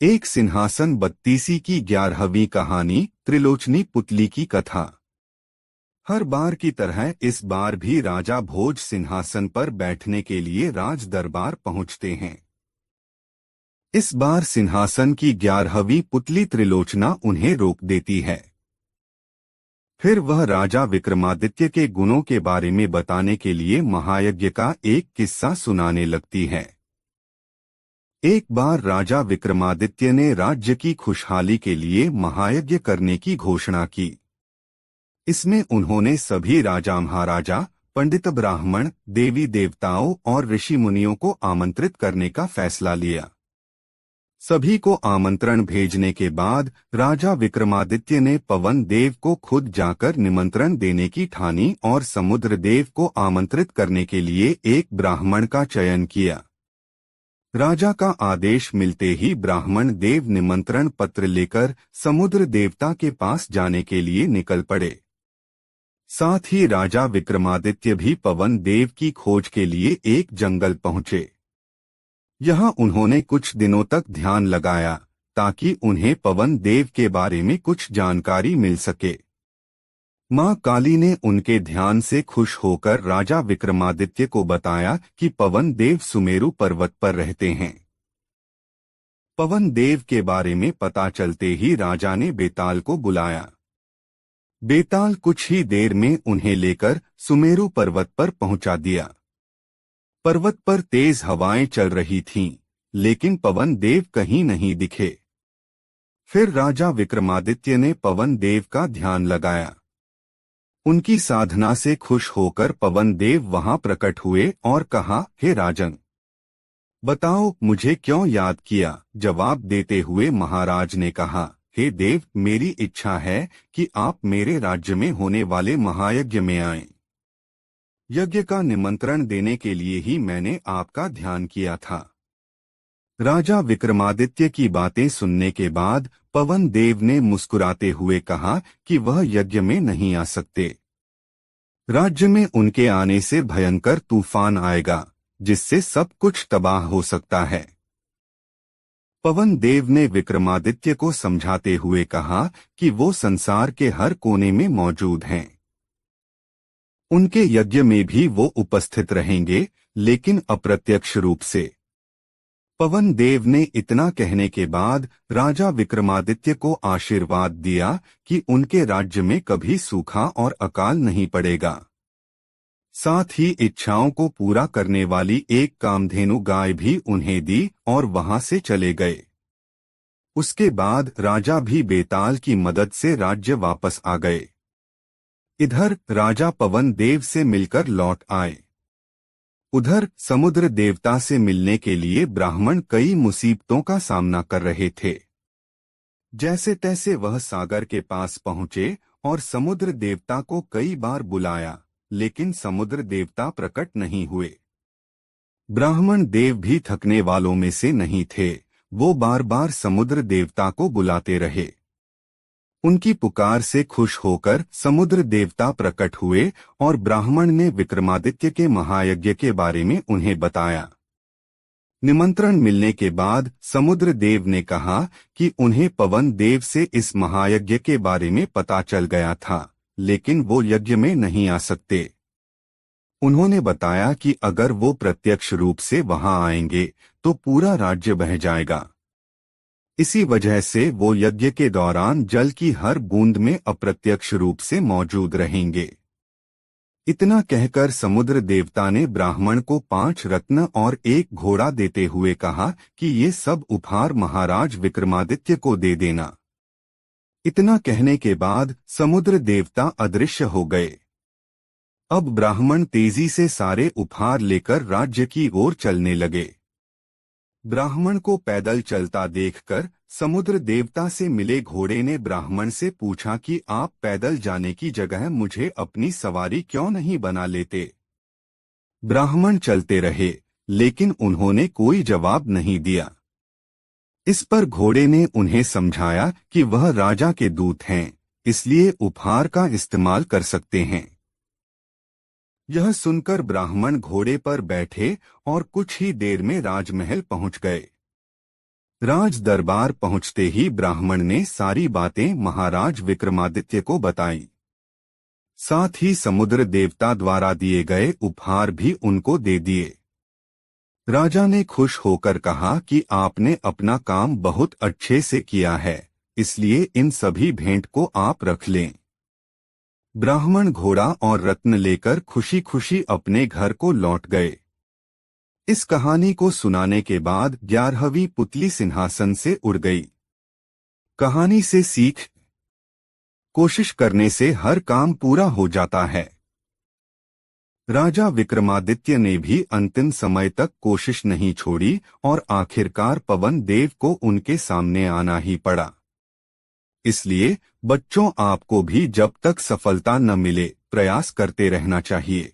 एक सिंहासन बत्तीसी की 11वीं कहानी त्रिलोचनी पुतली की कथा। हर बार की तरह इस बार भी राजा भोज सिंहासन पर बैठने के लिए राज दरबार पहुंचते हैं। इस बार सिंहासन की 11वीं पुतली त्रिलोचना उन्हें रोक देती है। फिर वह राजा विक्रमादित्य के गुणों के बारे में बताने के लिए महायज्ञ का एक किस्सा सुनाने लगती है। एक बार राजा विक्रमादित्य ने राज्य की खुशहाली के लिए महायज्ञ करने की घोषणा की। इसमें उन्होंने सभी राजा महाराजा, पंडित ब्राह्मण, देवी देवताओं और ऋषि मुनियों को आमंत्रित करने का फैसला लिया। सभी को आमंत्रण भेजने के बाद राजा विक्रमादित्य ने पवन देव को खुद जाकर निमंत्रण देने की ठानी और समुद्र देव को आमंत्रित करने के लिए एक ब्राह्मण का चयन किया। राजा का आदेश मिलते ही ब्राह्मण देव निमंत्रण पत्र लेकर समुद्र देवता के पास जाने के लिए निकल पड़े। साथ ही राजा विक्रमादित्य भी पवन देव की खोज के लिए एक जंगल पहुंचे। यहाँ उन्होंने कुछ दिनों तक ध्यान लगाया ताकि उन्हें पवन देव के बारे में कुछ जानकारी मिल सके। मां काली ने उनके ध्यान से खुश होकर राजा विक्रमादित्य को बताया कि पवन देव सुमेरु पर्वत पर रहते हैं। पवन देव के बारे में पता चलते ही राजा ने बेताल को बुलाया। बेताल कुछ ही देर में उन्हें लेकर सुमेरु पर्वत पर पहुंचा दिया। पर्वत पर तेज हवाएं चल रही थीं, लेकिन पवन देव कहीं नहीं दिखे। फिर राजा विक्रमादित्य ने पवन देव का ध्यान लगाया। उनकी साधना से खुश होकर पवन देव वहां प्रकट हुए और कहा, हे राजन, बताओ मुझे क्यों याद किया। जवाब देते हुए महाराज ने कहा, हे देव, मेरी इच्छा है कि आप मेरे राज्य में होने वाले महायज्ञ में आएं। यज्ञ का निमंत्रण देने के लिए ही मैंने आपका ध्यान किया था। राजा विक्रमादित्य की बातें सुनने के बाद पवन देव ने मुस्कुराते हुए कहा कि वह यज्ञ में नहीं आ सकते। राज्य में उनके आने से भयंकर तूफान आएगा, जिससे सब कुछ तबाह हो सकता है। पवन देव ने विक्रमादित्य को समझाते हुए कहा कि वो संसार के हर कोने में मौजूद हैं। उनके यज्ञ में भी वो उपस्थित रहेंगे, लेकिन अप्रत्यक्ष रूप से। पवन देव ने इतना कहने के बाद राजा विक्रमादित्य को आशीर्वाद दिया कि उनके राज्य में कभी सूखा और अकाल नहीं पड़ेगा। साथ ही इच्छाओं को पूरा करने वाली एक कामधेनु गाय भी उन्हें दी और वहां से चले गए। उसके बाद राजा भी बेताल की मदद से राज्य वापस आ गए। इधर राजा पवन देव से मिलकर लौट आए। उधर समुद्र देवता से मिलने के लिए ब्राह्मण कई मुसीबतों का सामना कर रहे थे। जैसे तैसे वह सागर के पास पहुंचे और समुद्र देवता को कई बार बुलाया, लेकिन समुद्र देवता प्रकट नहीं हुए। ब्राह्मण देव भी थकने वालों में से नहीं थे। वो बार बार समुद्र देवता को बुलाते रहे। उनकी पुकार से खुश होकर समुद्र देवता प्रकट हुए और ब्राह्मण ने विक्रमादित्य के महायज्ञ के बारे में उन्हें बताया। निमंत्रण मिलने के बाद समुद्र देव ने कहा कि उन्हें पवन देव से इस महायज्ञ के बारे में पता चल गया था, लेकिन वो यज्ञ में नहीं आ सकते। उन्होंने बताया कि अगर वो प्रत्यक्ष रूप से वहां आएंगे तो पूरा राज्य बह जाएगा। इसी वजह से वो यज्ञ के दौरान जल की हर बूंद में अप्रत्यक्ष रूप से मौजूद रहेंगे। इतना कहकर समुद्र देवता ने ब्राह्मण को 5 रत्न और एक घोड़ा देते हुए कहा कि ये सब उपहार महाराज विक्रमादित्य को दे देना। इतना कहने के बाद समुद्र देवता अदृश्य हो गए। अब ब्राह्मण तेजी से सारे उपहार लेकर राज्य की ओर चलने लगे। ब्राह्मण को पैदल चलता देखकर समुद्र देवता से मिले घोड़े ने ब्राह्मण से पूछा कि आप पैदल जाने की जगह मुझे अपनी सवारी क्यों नहीं बना लेते। ब्राह्मण चलते रहे, लेकिन उन्होंने कोई जवाब नहीं दिया। इस पर घोड़े ने उन्हें समझाया कि वह राजा के दूत हैं, इसलिए उपहार का इस्तेमाल कर सकते हैं। यह सुनकर ब्राह्मण घोड़े पर बैठे और कुछ ही देर में राजमहल पहुंच गए। राज दरबार पहुंचते ही ब्राह्मण ने सारी बातें महाराज विक्रमादित्य को बताई। साथ ही समुद्र देवता द्वारा दिए गए उपहार भी उनको दे दिए। राजा ने खुश होकर कहा कि आपने अपना काम बहुत अच्छे से किया है, इसलिए इन सभी भेंट को आप रख लें। ब्राह्मण घोड़ा और रत्न लेकर खुशी खुशी अपने घर को लौट गए। इस कहानी को सुनाने के बाद 11वीं पुतली सिंहासन से उड़ गई। कहानी से सीख: कोशिश करने से हर काम पूरा हो जाता है। राजा विक्रमादित्य ने भी अंतिम समय तक कोशिश नहीं छोड़ी और आखिरकार पवन देव को उनके सामने आना ही पड़ा। इसलिए बच्चों, आपको भी जब तक सफलता न मिले प्रयास करते रहना चाहिए।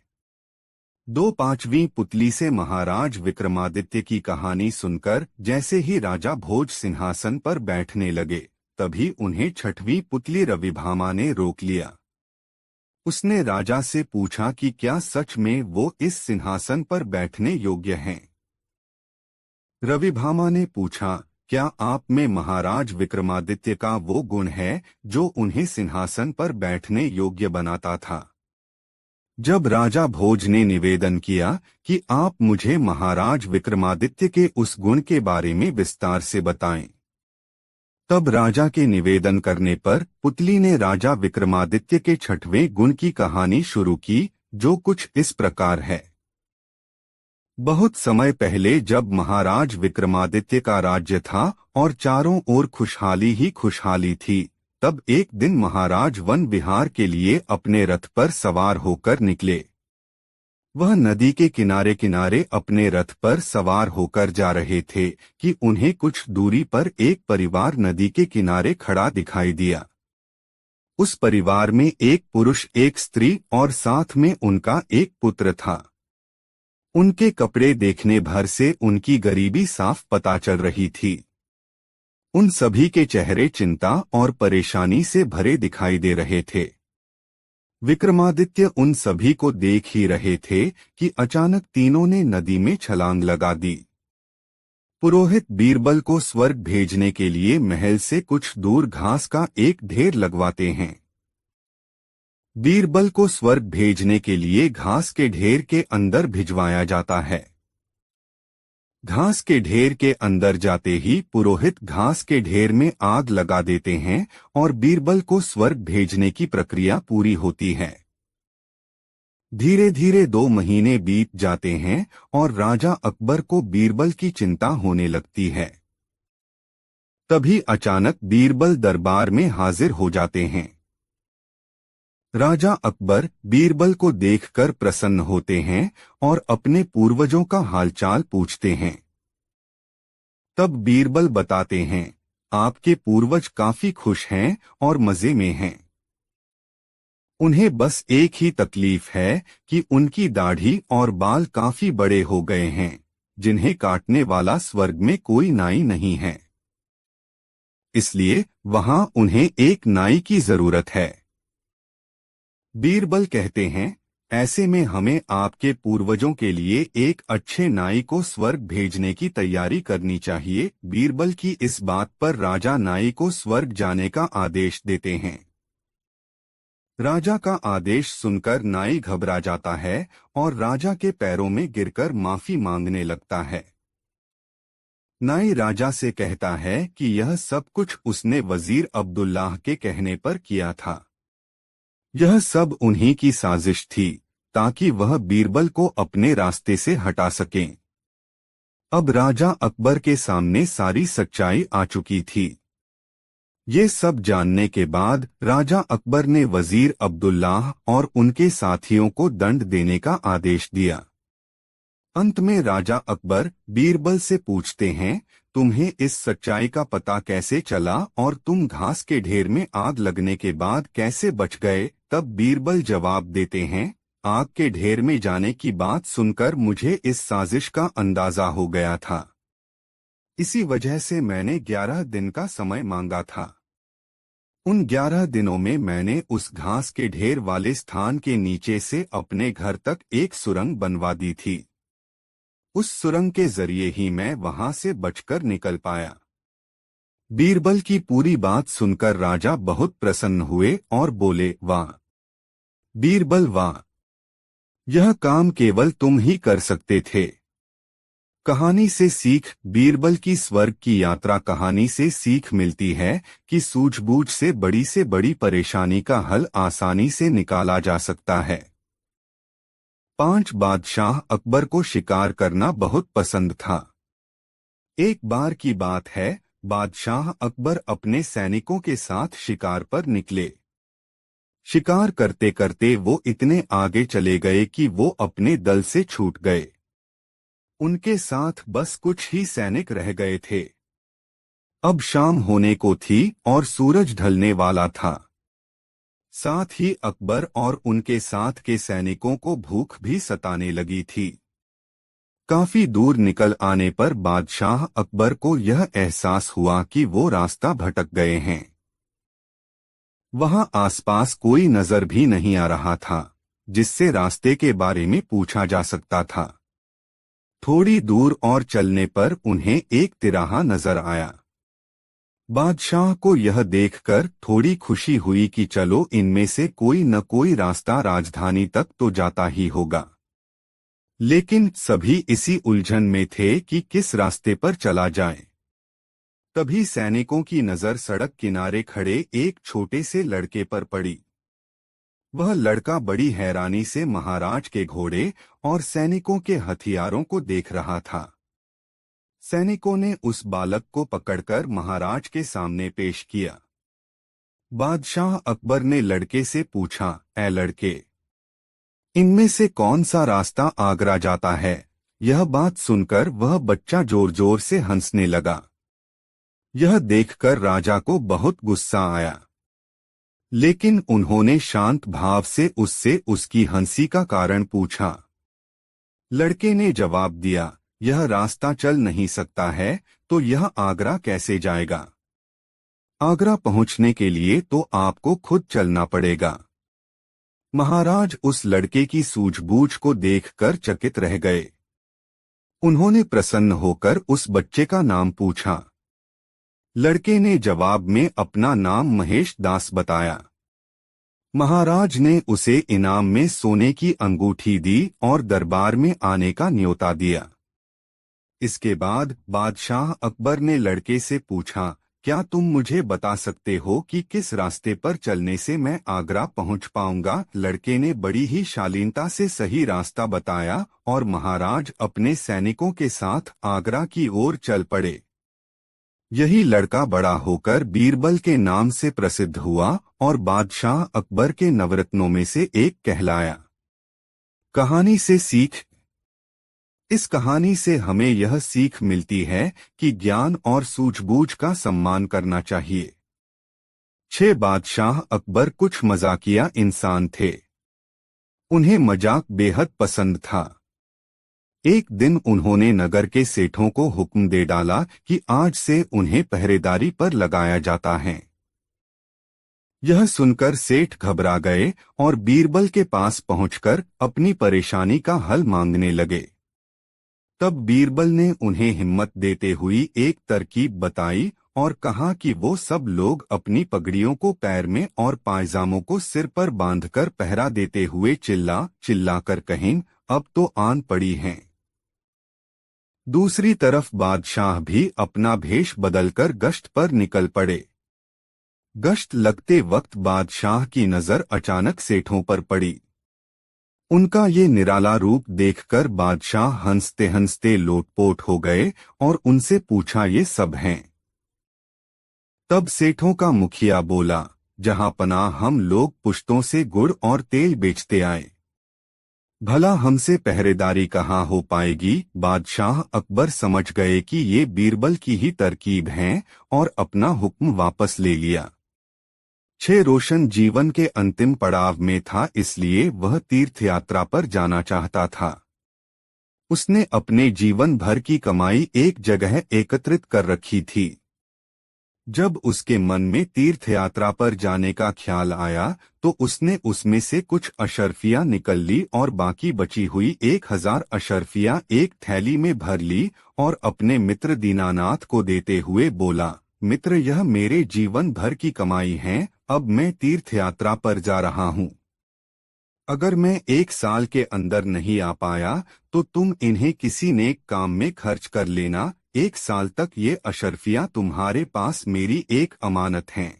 5वीं पुतली से महाराज विक्रमादित्य की कहानी सुनकर जैसे ही राजा भोज सिंहासन पर बैठने लगे, तभी उन्हें 6वीं पुतली रविभामा ने रोक लिया। उसने राजा से पूछा कि क्या सच में वो इस सिंहासन पर बैठने योग्य हैं। रविभामा ने पूछा, क्या आप में महाराज विक्रमादित्य का वो गुण है जो उन्हें सिंहासन पर बैठने योग्य बनाता था। जब राजा भोज ने निवेदन किया कि आप मुझे महाराज विक्रमादित्य के उस गुण के बारे में विस्तार से बताएं, तब राजा के निवेदन करने पर पुतली ने राजा विक्रमादित्य के 6वें गुण की कहानी शुरू की, जो कुछ इस प्रकार है। बहुत समय पहले जब महाराज विक्रमादित्य का राज्य था और चारों ओर खुशहाली ही खुशहाली थी, तब एक दिन महाराज वन विहार के लिए अपने रथ पर सवार होकर निकले। वह नदी के किनारे किनारे अपने रथ पर सवार होकर जा रहे थे कि उन्हें कुछ दूरी पर एक परिवार नदी के किनारे खड़ा दिखाई दिया। उस परिवार में एक पुरुष, एक स्त्री और साथ में उनका एक पुत्र था। उनके कपड़े देखने भर से उनकी गरीबी साफ पता चल रही थी। उन सभी के चेहरे चिंता और परेशानी से भरे दिखाई दे रहे थे। विक्रमादित्य उन सभी को देख ही रहे थे कि अचानक तीनों ने नदी में छलांग लगा दी। पुरोहित बीरबल को स्वर्ग भेजने के लिए महल से कुछ दूर घास का एक ढेर लगवाते हैं। बीरबल को स्वर्ग भेजने के लिए घास के ढेर के अंदर भिजवाया जाता है। घास के ढेर के अंदर जाते ही पुरोहित घास के ढेर में आग लगा देते हैं और बीरबल को स्वर्ग भेजने की प्रक्रिया पूरी होती है। धीरे धीरे 2 महीने बीत जाते हैं और राजा अकबर को बीरबल की चिंता होने लगती है। तभी अचानक बीरबल दरबार में हाजिर हो जाते हैं। राजा अकबर बीरबल को देखकर प्रसन्न होते हैं और अपने पूर्वजों का हालचाल पूछते हैं। तब बीरबल बताते हैं, आपके पूर्वज काफी खुश हैं और मजे में हैं। उन्हें बस एक ही तकलीफ है कि उनकी दाढ़ी और बाल काफी बड़े हो गए हैं, जिन्हें काटने वाला स्वर्ग में कोई नाई नहीं है। इसलिए वहां उन्हें एक नाई की जरूरत है। बीरबल कहते हैं, ऐसे में हमें आपके पूर्वजों के लिए एक अच्छे नाई को स्वर्ग भेजने की तैयारी करनी चाहिए। बीरबल की इस बात पर राजा नाई को स्वर्ग जाने का आदेश देते हैं। राजा का आदेश सुनकर नाई घबरा जाता है और राजा के पैरों में गिरकर माफी मांगने लगता है। नाई राजा से कहता है कि यह सब कुछ उसने वजीर अब्दुल्लाह के कहने पर किया था। यह सब उन्हीं की साजिश थी ताकि वह बीरबल को अपने रास्ते से हटा सकें। अब राजा अकबर के सामने सारी सच्चाई आ चुकी थी। ये सब जानने के बाद राजा अकबर ने वजीर अब्दुल्लाह और उनके साथियों को दंड देने का आदेश दिया। अंत में राजा अकबर बीरबल से पूछते हैं, तुम्हें इस सच्चाई का पता कैसे चला और तुम घास के ढेर में आग लगने के बाद कैसे बच गए? तब बीरबल जवाब देते हैं, आग के ढेर में जाने की बात सुनकर मुझे इस साजिश का अंदाजा हो गया था। इसी वजह से मैंने 11 दिन का समय मांगा था। उन 11 दिनों में मैंने उस घास के ढेर वाले स्थान के नीचे से अपने घर तक एक सुरंग बनवा दी थी। उस सुरंग के जरिए ही मैं वहां से बचकर निकल पाया। बीरबल की पूरी बात सुनकर राजा बहुत प्रसन्न हुए और बोले, वाह बीरबल वाह, यह काम केवल तुम ही कर सकते थे। कहानी से सीख। बीरबल की स्वर्ग की यात्रा कहानी से सीख मिलती है कि सूझबूझ से बड़ी परेशानी का हल आसानी से निकाला जा सकता है। 5 बादशाह अकबर को शिकार करना बहुत पसंद था। एक बार की बात है, बादशाह अकबर अपने सैनिकों के साथ शिकार पर निकले। शिकार करते करते वो इतने आगे चले गए कि वो अपने दल से छूट गए। उनके साथ बस कुछ ही सैनिक रह गए थे। अब शाम होने को थी और सूरज ढलने वाला था। साथ ही अकबर और उनके साथ के सैनिकों को भूख भी सताने लगी थी। काफी दूर निकल आने पर बादशाह अकबर को यह एहसास हुआ कि वो रास्ता भटक गए हैं। वहां आसपास कोई नजर भी नहीं आ रहा था जिससे रास्ते के बारे में पूछा जा सकता था। थोड़ी दूर और चलने पर उन्हें एक तिराहा नजर आया। बादशाह को यह देखकर थोड़ी खुशी हुई कि चलो इनमें से कोई न कोई रास्ता राजधानी तक तो जाता ही होगा। लेकिन सभी इसी उलझन में थे कि किस रास्ते पर चला जाए। तभी सैनिकों की नजर सड़क किनारे खड़े एक छोटे से लड़के पर पड़ी। वह लड़का बड़ी हैरानी से महाराज के घोड़े और सैनिकों के हथियारों को देख रहा था। सैनिकों ने उस बालक को पकड़कर महाराज के सामने पेश किया। बादशाह अकबर ने लड़के से पूछा, ऐ लड़के, इनमें से कौन सा रास्ता आगरा जाता है? यह बात सुनकर वह बच्चा जोर जोर से हंसने लगा। यह देखकर राजा को बहुत गुस्सा आया, लेकिन उन्होंने शांत भाव से उससे उसकी हंसी का कारण पूछा। लड़के ने जवाब दिया, यह रास्ता चल नहीं सकता है तो यह आगरा कैसे जाएगा? आगरा पहुंचने के लिए तो आपको खुद चलना पड़ेगा। महाराज उस लड़के की सूझबूझ को देखकर चकित रह गए। उन्होंने प्रसन्न होकर उस बच्चे का नाम पूछा। लड़के ने जवाब में अपना नाम महेश दास बताया। महाराज ने उसे इनाम में सोने की अंगूठी दी और दरबार में आने का न्योता दिया। इसके बाद बादशाह अकबर ने लड़के से पूछा, क्या तुम मुझे बता सकते हो कि किस रास्ते पर चलने से मैं आगरा पहुंच पाऊंगा? लड़के ने बड़ी ही शालीनता से सही रास्ता बताया और महाराज अपने सैनिकों के साथ आगरा की ओर चल पड़े। यही लड़का बड़ा होकर बीरबल के नाम से प्रसिद्ध हुआ और बादशाह अकबर के नवरत्नों में से एक कहलाया। कहानी से सीख। इस कहानी से हमें यह सीख मिलती है कि ज्ञान और सूझबूझ का सम्मान करना चाहिए। 6 बादशाह अकबर कुछ मजाकिया इंसान थे। उन्हें मजाक बेहद पसंद था। एक दिन उन्होंने नगर के सेठों को हुक्म दे डाला कि आज से उन्हें पहरेदारी पर लगाया जाता है। यह सुनकर सेठ घबरा गए और बीरबल के पास पहुंचकर अपनी परेशानी का हल मांगने लगे। तब बीरबल ने उन्हें हिम्मत देते हुई एक तरकीब बताई और कहा कि वो सब लोग अपनी पगड़ियों को पैर में और पायजामों को सिर पर बांधकर पहरा देते हुए चिल्ला चिल्ला कर कहें, अब तो आन पड़ी हैं। दूसरी तरफ बादशाह भी अपना भेष बदलकर गश्त पर निकल पड़े। गश्त लगते वक्त बादशाह की नजर अचानक सेठों पर पड़ी। उनका ये निराला रूप देखकर बादशाह हंसते हंसते लोटपोट हो गए और उनसे पूछा, ये सब हैं? तब सेठों का मुखिया बोला, जहां पनाह हम लोग पुश्तों से गुड़ और तेल बेचते आए, भला हमसे पहरेदारी कहाँ हो पाएगी? बादशाह अकबर समझ गए कि ये बीरबल की ही तरकीब है और अपना हुक्म वापस ले लिया। 6 रोशन जीवन के अंतिम पड़ाव में था, इसलिए वह तीर्थ यात्रा पर जाना चाहता था। उसने अपने जीवन भर की कमाई एक जगह एकत्रित कर रखी थी। जब उसके मन में तीर्थ यात्रा पर जाने का ख्याल आया तो उसने उसमें से कुछ अशर्फियां निकल ली और बाकी बची हुई 1000 अशर्फियां एक थैली में भर ली और अपने मित्र दीनानाथ को देते हुए बोला, मित्र, यह मेरे जीवन भर की कमाई है। अब मैं तीर्थ यात्रा पर जा रहा हूँ। अगर मैं 1 साल के अंदर नहीं आ पाया तो तुम इन्हें किसी नेक काम में खर्च कर लेना। 1 साल तक ये अशर्फियां तुम्हारे पास मेरी एक अमानत हैं।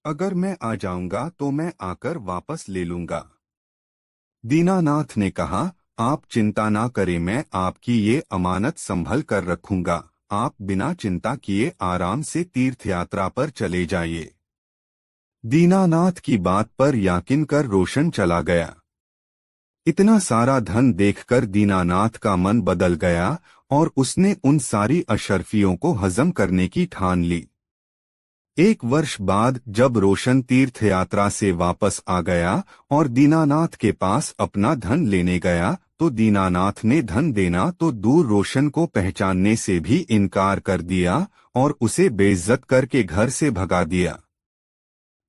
अगर मैं आ जाऊंगा तो मैं आकर वापस ले लूंगा। दीनानाथ ने कहा, आप चिंता ना करें, मैं आपकी ये अमानत संभल कर रखूंगा। आप बिना चिंता किए आराम से तीर्थ यात्रा पर चले जाइए। दीनानाथ की बात पर यकीन कर रोशन चला गया। इतना सारा धन देखकर दीनानाथ का मन बदल गया और उसने उन सारी अशर्फियों को हजम करने की ठान ली। 1 वर्ष बाद जब रोशन तीर्थ यात्रा से वापस आ गया और दीनानाथ के पास अपना धन लेने गया तो दीनानाथ ने धन देना तो दूर रोशन को पहचानने से भी इनकार कर दिया और उसे बेइज्जत करके घर से भगा दिया।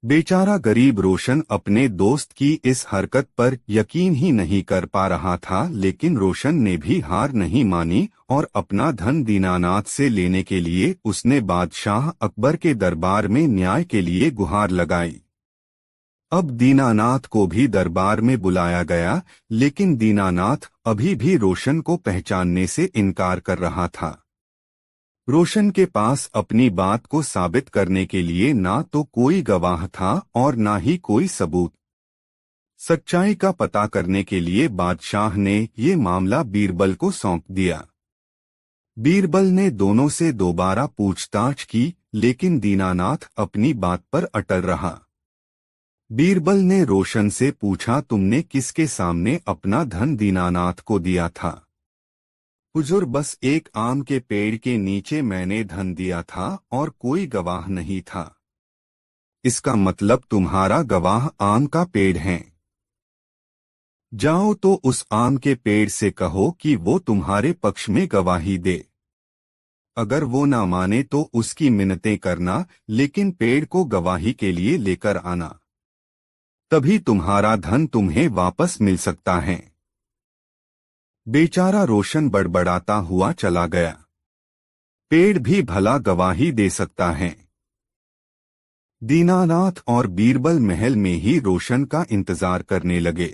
बेचारा गरीब रोशन अपने दोस्त की इस हरकत पर यकीन ही नहीं कर पा रहा था, लेकिन रोशन ने भी हार नहीं मानी और अपना धन दीनानाथ से लेने के लिए उसने बादशाह अकबर के दरबार में न्याय के लिए गुहार लगाई। अब दीनानाथ को भी दरबार में बुलाया गया, लेकिन दीनानाथ अभी भी रोशन को पहचानने से इनकार कर रहा था। रोशन के पास अपनी बात को साबित करने के लिए ना तो कोई गवाह था और ना ही कोई सबूत। सच्चाई का पता करने के लिए बादशाह ने ये मामला बीरबल को सौंप दिया। बीरबल ने दोनों से दोबारा पूछताछ की, लेकिन दीनानाथ अपनी बात पर अटल रहा। बीरबल ने रोशन से पूछा, तुमने किसके सामने अपना धन दीनानाथ को दिया था? हुजूर, बस एक आम के पेड़ के नीचे मैंने धन दिया था और कोई गवाह नहीं था। इसका मतलब तुम्हारा गवाह आम का पेड़ है। जाओ तो उस आम के पेड़ से कहो कि वो तुम्हारे पक्ष में गवाही दे। अगर वो ना माने तो उसकी मिन्नतें करना, लेकिन पेड़ को गवाही के लिए लेकर आना। तभी तुम्हारा धन तुम्हें वापस मिल सकता है। बेचारा रोशन बड़बड़ाता हुआ चला गया। पेड़ भी भला गवाही दे सकता है। दीनानाथ और बीरबल महल में ही रोशन का इंतजार करने लगे।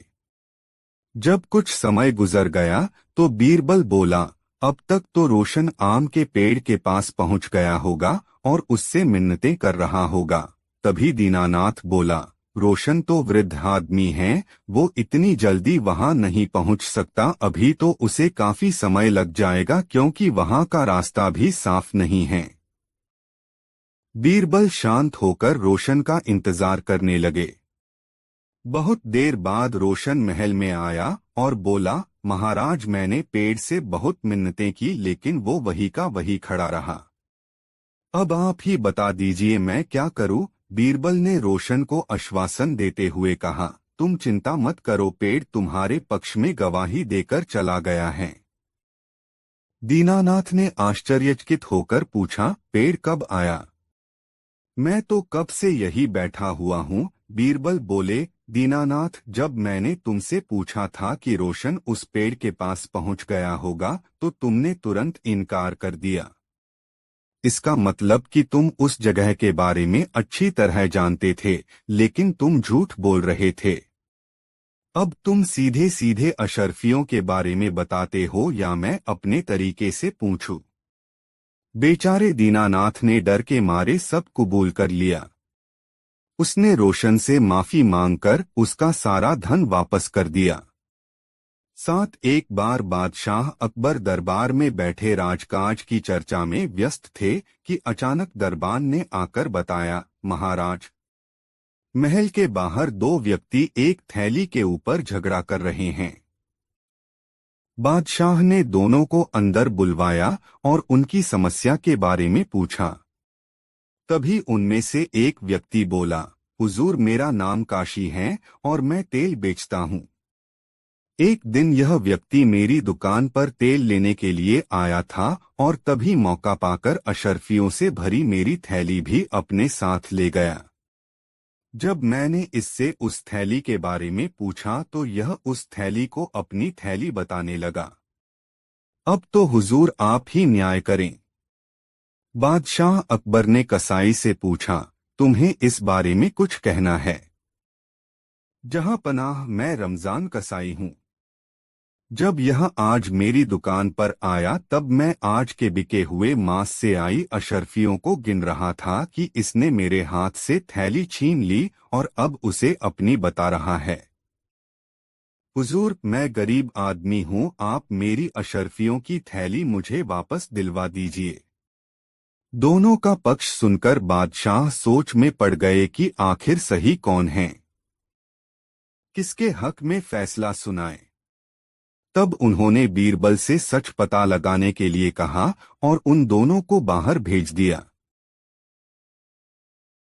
जब कुछ समय गुजर गया तो बीरबल बोला, अब तक तो रोशन आम के पेड़ के पास पहुंच गया होगा और उससे मिन्नतें कर रहा होगा। तभी दीनानाथ बोला, रोशन तो वृद्ध आदमी है, वो इतनी जल्दी वहां नहीं पहुंच सकता। अभी तो उसे काफी समय लग जाएगा क्योंकि वहां का रास्ता भी साफ नहीं है। बीरबल शांत होकर रोशन का इंतजार करने लगे। बहुत देर बाद रोशन महल में आया और बोला, महाराज, मैंने पेड़ से बहुत मिन्नतें की लेकिन वो वही का वही खड़ा रहा। अब आप ही बता दीजिए मैं क्या करूं? बीरबल ने रोशन को आश्वासन देते हुए कहा, तुम चिंता मत करो, पेड़ तुम्हारे पक्ष में गवाही देकर चला गया है। दीनानाथ ने आश्चर्यचकित होकर पूछा, पेड़ कब आया? मैं तो कब से यही बैठा हुआ हूँ। बीरबल बोले, दीनानाथ, जब मैंने तुमसे पूछा था कि रोशन उस पेड़ के पास पहुंच गया होगा तो तुमने तुरंत इनकार कर दिया। इसका मतलब कि तुम उस जगह के बारे में अच्छी तरह जानते थे, लेकिन तुम झूठ बोल रहे थे। अब तुम सीधे सीधे अशर्फियों के बारे में बताते हो या मैं अपने तरीके से पूछूं? बेचारे दीनानाथ ने डर के मारे सब कबूल कर लिया। उसने रोशन से माफी मांगकर उसका सारा धन वापस कर दिया। साथ एक बार बादशाह अकबर दरबार में बैठे राजकाज की चर्चा में व्यस्त थे कि अचानक दरबान ने आकर बताया, महाराज, महल के बाहर 2 व्यक्ति एक थैली के ऊपर झगड़ा कर रहे हैं। बादशाह ने दोनों को अंदर बुलवाया और उनकी समस्या के बारे में पूछा। तभी उनमें से एक व्यक्ति बोला, हुजूर, मेरा नाम काशी है और मैं तेल बेचता हूँ। एक दिन यह व्यक्ति मेरी दुकान पर तेल लेने के लिए आया था और तभी मौका पाकर अशर्फियों से भरी मेरी थैली भी अपने साथ ले गया। जब मैंने इससे उस थैली के बारे में पूछा तो यह उस थैली को अपनी थैली बताने लगा। अब तो हुजूर आप ही न्याय करें। बादशाह अकबर ने कसाई से पूछा, तुम्हें इस बारे में कुछ कहना है? जहां पनाह, मैं रमजान कसाई हूँ। जब यह आज मेरी दुकान पर आया तब मैं आज के बिके हुए मांस से आई अशर्फियों को गिन रहा था कि इसने मेरे हाथ से थैली छीन ली और अब उसे अपनी बता रहा है। हुजूर, मैं गरीब आदमी हूँ, आप मेरी अशर्फियों की थैली मुझे वापस दिलवा दीजिए। दोनों का पक्ष सुनकर बादशाह सोच में पड़ गए कि आखिर सही कौन है, किसके हक में फैसला सुनाए। तब उन्होंने बीरबल से सच पता लगाने के लिए कहा और उन दोनों को बाहर भेज दिया।